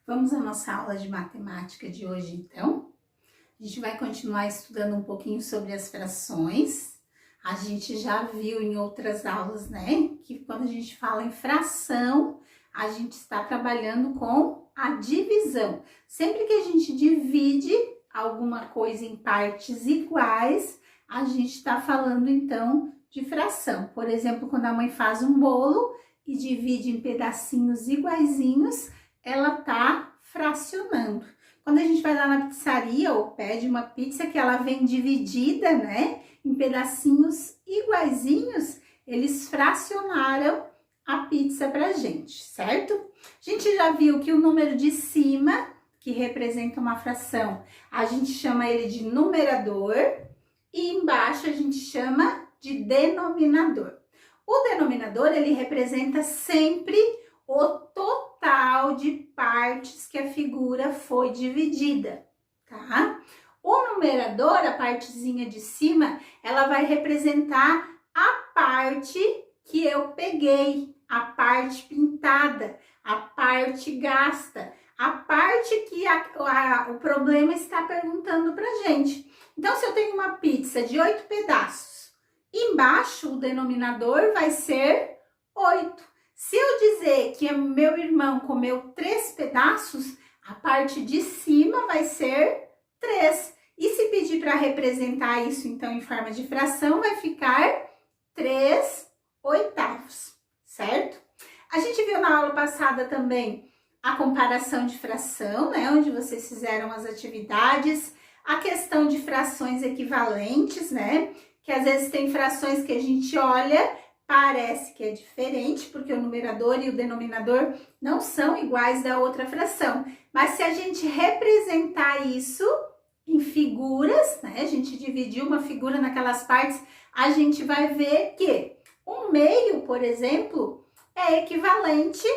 Vamos à nossa aula de matemática de hoje, então. A gente vai continuar estudando um pouquinho sobre as frações. A gente já viu em outras aulas, né, que quando a gente fala em fração, a gente está trabalhando com a divisão. Sempre que a gente divide alguma coisa em partes iguais, a gente está falando, então, de fração. Por exemplo, quando a mãe faz um bolo e divide em pedacinhos iguaizinhos, ela tá fracionando. Quando a gente vai lá na pizzaria ou pede uma pizza que ela vem dividida, né, em pedacinhos iguaizinhos, eles fracionaram a pizza pra gente, certo? A gente já viu que o número de cima, que representa uma fração, a gente chama ele de numerador e embaixo a gente chama de denominador. O denominador, ele representa sempre o total de partes que a figura foi dividida, tá? O numerador, a partezinha de cima, ela vai representar a parte que eu peguei, a parte pintada, a parte gasta, a parte que o problema está perguntando pra gente. Então, se eu tenho uma pizza de 8 pedaços, embaixo o denominador vai ser 8. Se eu dizer que meu irmão comeu 3 pedaços, a parte de cima vai ser 3. E se pedir para representar isso, então, em forma de fração, vai ficar 3/8, certo? A gente viu na aula passada também a comparação de fração, né? Onde vocês fizeram as atividades, a questão de frações equivalentes, né? Que às vezes tem frações que a gente olha, parece que é diferente, porque o numerador e o denominador não são iguais da outra fração. Mas se a gente representar isso em figuras, né? A gente dividir uma figura naquelas partes, a gente vai ver que 1/2, por exemplo, é equivalente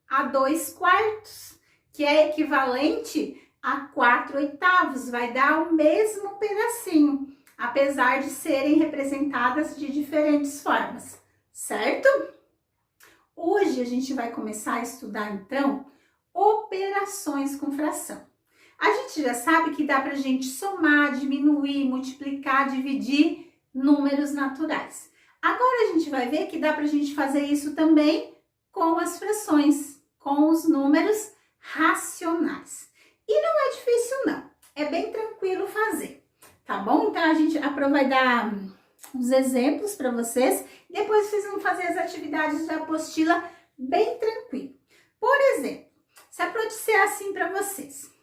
a 2/4, que é equivalente a 4/8, vai dar o mesmo pedacinho, apesar de serem representadas de diferentes formas, certo? Hoje a gente vai começar a estudar, então, operações com fração. A gente já sabe que dá pra gente somar, diminuir, multiplicar, dividir números naturais. Agora a gente vai ver que dá pra gente fazer isso também com as frações, com os números racionais. E não é difícil não, é bem tranquilo fazer, tá bom? Então a gente vai dar uns exemplos para vocês, depois vocês vão fazer as atividades da apostila bem tranquilo. Por exemplo, se eu disser assim para vocês,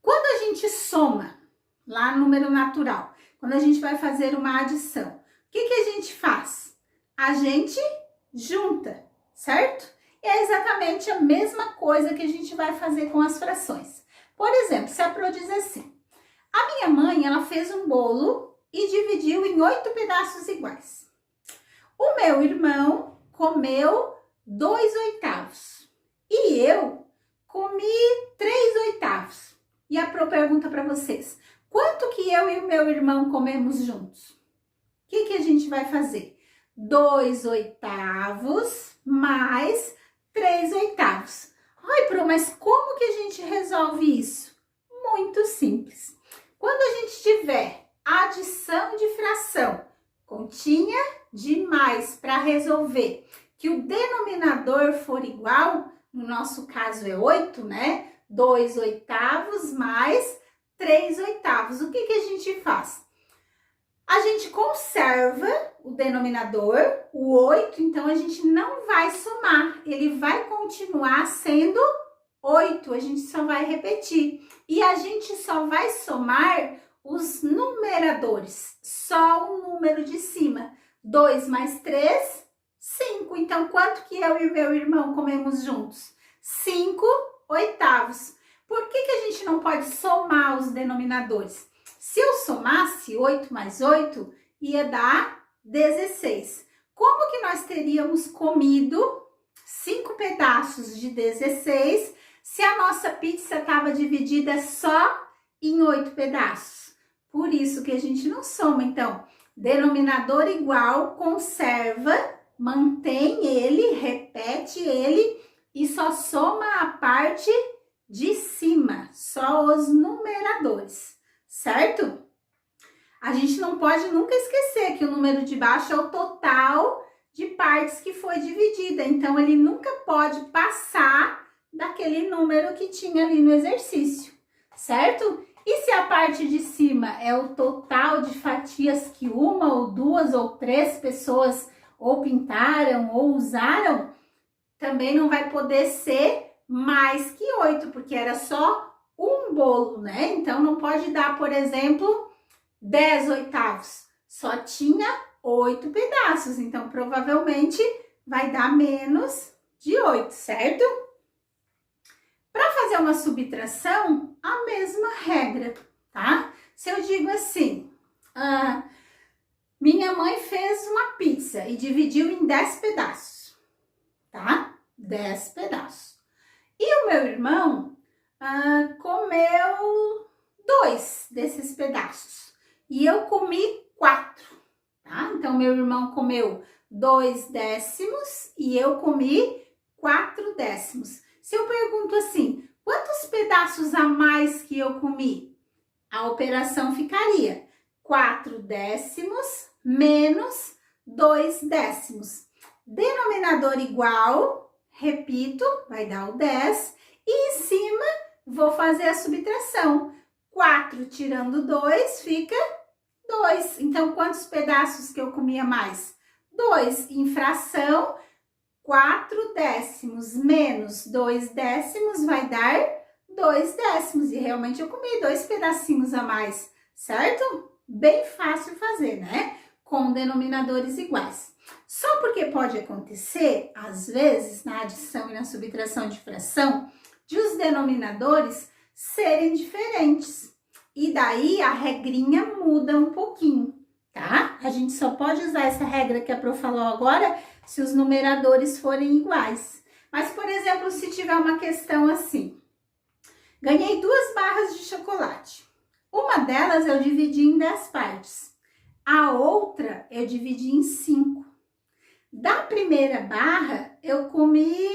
quando a gente soma lá no número natural, quando a gente vai fazer uma adição, o que a gente faz? A gente junta, certo? E é exatamente a mesma coisa que a gente vai fazer com as frações. Por exemplo, se a Pro diz assim, a minha mãe, ela fez um bolo e dividiu em 8 pedaços iguais. O meu irmão comeu 2/8 e eu comi 3/8. E a Pro pergunta para vocês, quanto que eu e o meu irmão comemos juntos? O que a gente vai fazer? 2/8 mais 3/8. Ai, Pro, mas como que a gente resolve isso? Muito simples. Quando a gente tiver adição de fração, continha de mais para resolver, que o denominador for igual, no nosso caso é 8, né? 2/8 mais 3/8. O que a gente faz? A gente conserva o denominador, o 8, então a gente não vai somar, ele vai continuar sendo 8, a gente só vai repetir. E a gente só vai somar os numeradores, só o número de cima. 2 mais 3, 5. Então, quanto que eu e o meu irmão comemos juntos? 5/8. Por que a gente não pode somar os denominadores? Se eu somasse 8 mais 8, ia dar 16. Como que nós teríamos comido 5 pedaços de 16 se a nossa pizza estava dividida só em 8 pedaços? Por isso que a gente não soma. Então, denominador igual, conserva, mantém ele, repete ele e só soma a parte de cima, só os numeradores, certo? A gente não pode nunca esquecer que o número de baixo é o total de partes que foi dividida, então ele nunca pode passar daquele número que tinha ali no exercício, certo? E se a parte de cima é o total de fatias que uma ou duas ou três pessoas ou pintaram ou usaram, também não vai poder ser mais que 8, porque era só um bolo, né? Então não pode dar, por exemplo, 10 oitavos, só tinha 8 pedaços, então provavelmente vai dar menos de 8, certo? Para fazer uma subtração, a mesma regra, tá? Se eu digo assim, minha mãe fez uma pizza e dividiu em 10 pedaços, tá? 10 pedaços. E o meu irmão comeu 2 desses pedaços e eu comi 4, tá? Então, meu irmão comeu 2 décimos e eu comi 4 décimos. Se eu pergunto assim, quantos pedaços a mais que eu comi? A operação ficaria 4 décimos menos 2 décimos. Denominador igual, repito, vai dar o 10. E em cima, vou fazer a subtração. 4 tirando 2 fica 2. Então, quantos pedaços que eu comia mais? 2. Em fração, 4 décimos menos 2 décimos vai dar 2 décimos. E realmente eu comi 2 pedacinhos a mais, certo? Bem fácil fazer, né? Com denominadores iguais. Só porque pode acontecer, às vezes, na adição e na subtração de fração, de os denominadores serem diferentes. E daí a regrinha muda um pouquinho, tá? A gente só pode usar essa regra que a Pro falou agora se os numeradores forem iguais. Mas, por exemplo, se tiver uma questão assim, ganhei 2 barras de chocolate. Uma delas eu dividi em 10 partes. A outra eu dividi em 5. Da primeira barra, eu comi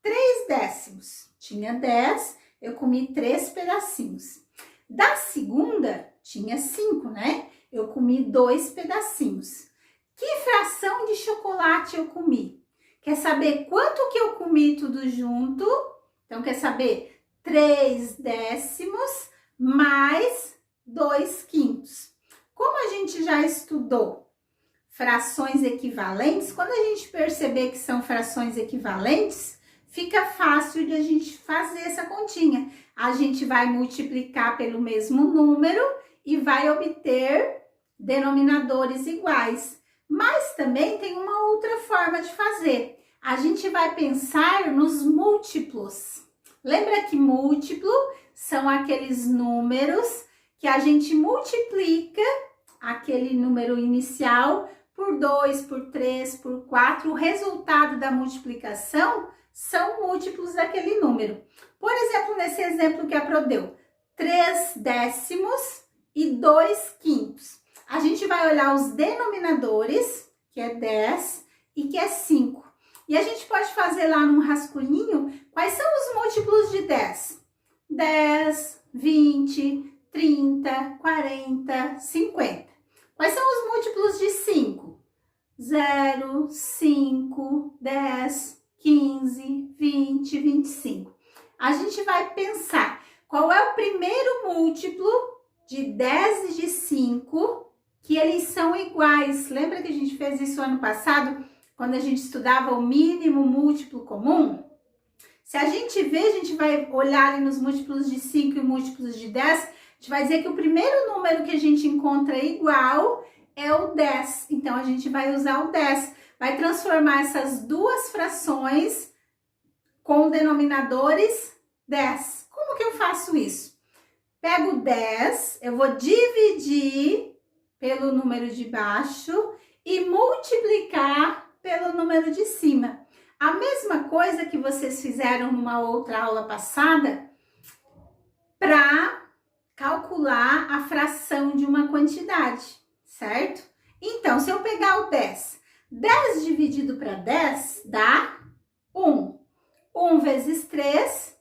3 décimos. Tinha 10, eu comi 3 pedacinhos. Da segunda, tinha 5, né? Eu comi 2 pedacinhos. Que fração de chocolate eu comi? Quer saber quanto que eu comi tudo junto? Então, quer saber 3 décimos mais 2 quintos. Como a gente já estudou frações equivalentes, quando a gente perceber que são frações equivalentes, fica fácil de a gente fazer essa continha. A gente vai multiplicar pelo mesmo número e vai obter denominadores iguais. Mas também tem uma outra forma de fazer. A gente vai pensar nos múltiplos. Lembra que múltiplo são aqueles números que a gente multiplica aquele número inicial por 2, por 3, por 4. O resultado da multiplicação são múltiplos daquele número. Por exemplo, nesse exemplo que a Pro deu, 3 décimos e 2 quintos. A gente vai olhar os denominadores, que é 10 e que é 5. E a gente pode fazer lá num rascunhinho quais são os múltiplos de 10. 10, 20, 30, 40, 50. Quais são os múltiplos de 5? 0, 5, 10, 15, 20, 25. A gente vai pensar qual é o primeiro múltiplo de 10 e de 5 que eles são iguais. Lembra que a gente fez isso ano passado, quando a gente estudava o mínimo múltiplo comum? Se a gente vê, a gente vai olhar ali nos múltiplos de 5 e múltiplos de 10, a gente vai dizer que o primeiro número que a gente encontra igual é o 10. Então, a gente vai usar o 10. Vai transformar essas duas frações com denominadores 10. Como que eu faço isso? Pego 10, eu vou dividir pelo número de baixo e multiplicar pelo número de cima. A mesma coisa que vocês fizeram numa outra aula passada para calcular a fração de uma quantidade, certo? Então, se eu pegar o 10, 10 dividido para 10 dá 1. 1 vezes 3,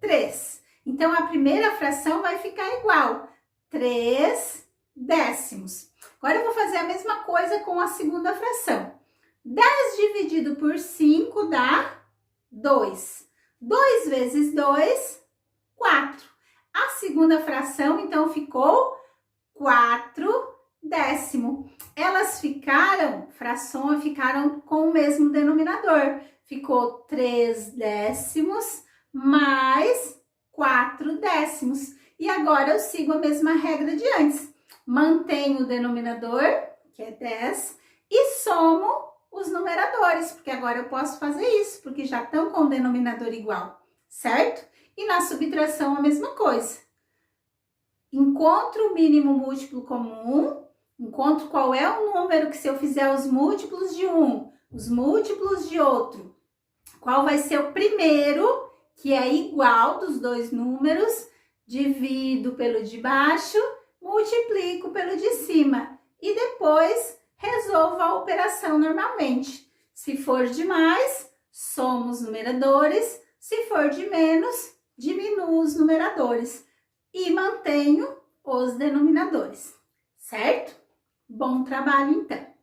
3. Então, a primeira fração vai ficar igual, 3 décimos. Agora, eu vou fazer a mesma coisa com a segunda fração. 10 dividido por 5 dá 2. 2 vezes 2, 4. A segunda fração, então, ficou 4 décimo. Elas frações ficaram com o mesmo denominador. Ficou 3 décimos mais 4 décimos. E agora eu sigo a mesma regra de antes. Mantenho o denominador, que é 10, e somo os numeradores, porque agora eu posso fazer isso, porque já estão com o denominador igual, certo? E na subtração a mesma coisa. Encontro o mínimo múltiplo comum, encontro qual é o número que se eu fizer os múltiplos de um, os múltiplos de outro, qual vai ser o primeiro, que é igual dos dois números, divido pelo de baixo, multiplico pelo de cima e depois resolvo a operação normalmente. Se for de mais, somo os numeradores, se for de menos, diminuo os numeradores e mantenho os denominadores, certo? Bom trabalho, então!